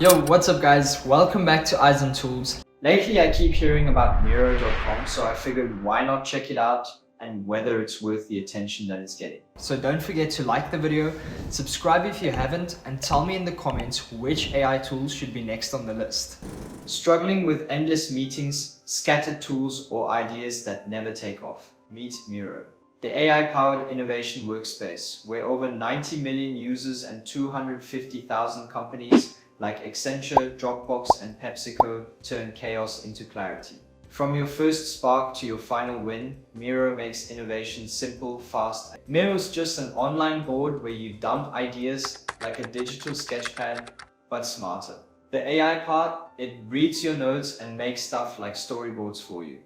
Yo, what's up guys? Welcome back to Eyes on Tools. Lately I keep hearing about Miro.com, so I figured why not check it out and whether it's worth the attention that it's getting. So don't forget to like the video, subscribe if you haven't, and tell me in the comments which AI tools should be next on the list. Struggling with endless meetings, scattered tools, or ideas that never take off? Meet Miro, the AI-powered innovation workspace, where over 90 million users and 250,000 companies like Accenture, Dropbox, and PepsiCo turn chaos into clarity. From your first spark to your final win, Miro makes innovation simple, fast. Miro is just an online board where you dump ideas like a digital sketchpad, but smarter. The AI part, it reads your notes and makes stuff like storyboards for you.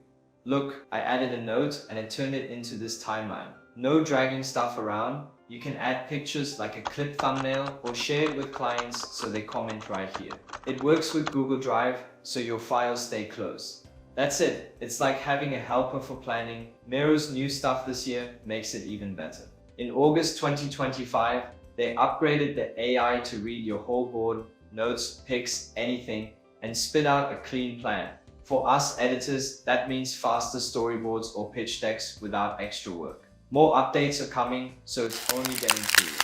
Look, I added a note and it turned it into this timeline. No dragging stuff around. You can add pictures like a clip thumbnail or share it with clients so they comment right here. It works with Google Drive, so your files stay close. That's it. It's like having a helper for planning. Miro's new stuff this year makes it even better. In August 2025, they upgraded the AI to read your whole board, notes, pics, anything, and spit out a clean plan. For us editors, that means faster storyboards or pitch decks without extra work. More updates are coming, so it's only getting cooler.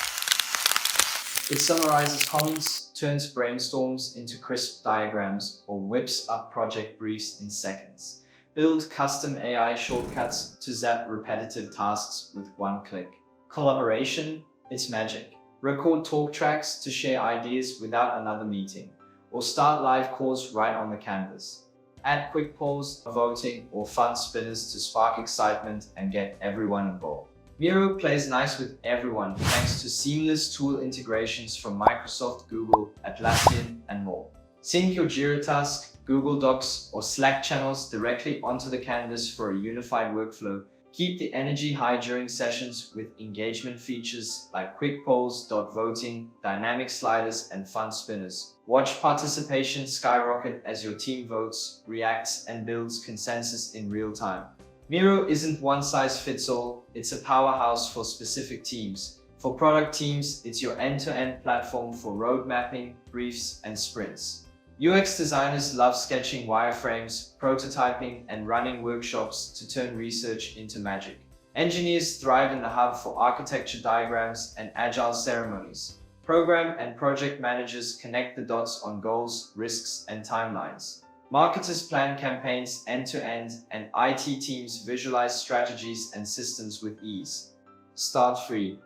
It summarizes comments, turns brainstorms into crisp diagrams, or whips up project briefs in seconds. Build custom AI shortcuts to zap repetitive tasks with one click. Collaboration, it's magic. Record talk tracks to share ideas without another meeting, or start live calls right on the canvas. Add quick polls, voting, or fun spinners to spark excitement and get everyone involved. Miro plays nice with everyone thanks to seamless tool integrations from Microsoft, Google, Atlassian, and more. Sync your Jira task, Google Docs, or Slack channels directly onto the canvas for a unified workflow. Keep the energy high during sessions with engagement features like quick polls, voting, dynamic sliders, and fun spinners. Watch participation skyrocket as your team votes, reacts, and builds consensus in real time. Miro isn't one size fits all, it's a powerhouse for specific teams. For product teams, it's your end-to-end platform for road mapping, briefs, and sprints. UX designers love sketching wireframes, prototyping, and running workshops to turn research into magic. Engineers thrive in the hub for architecture diagrams and agile ceremonies. Program and project managers connect the dots on goals, risks, and timelines. Marketers plan campaigns end-to-end, and IT teams visualize strategies and systems with ease. Start free.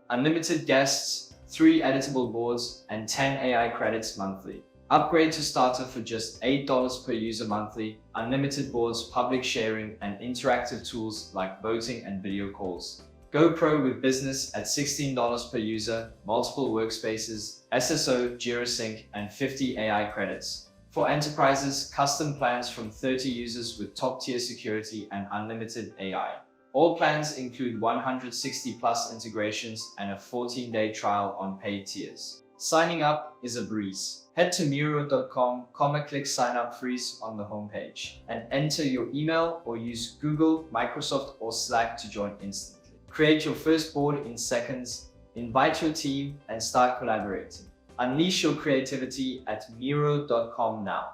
Unlimited guests, 3 editable boards, and 10 AI credits monthly. Upgrade to starter for just $8 per user monthly, unlimited boards, public sharing, and interactive tools like voting and video calls. Go pro with business at $16 per user, multiple workspaces, SSO, Jira Sync, and 50 AI credits. For enterprises, custom plans from 30 users with top-tier security and unlimited AI. All plans include 160+ integrations and a 14-day trial on paid tiers. Signing up is a breeze. Head to Miro.com, click sign up freeze on the homepage, and enter your email or use Google, Microsoft, or Slack to join instantly. Create your first board in seconds, invite your team, and start collaborating. Unleash your creativity at Miro.com now.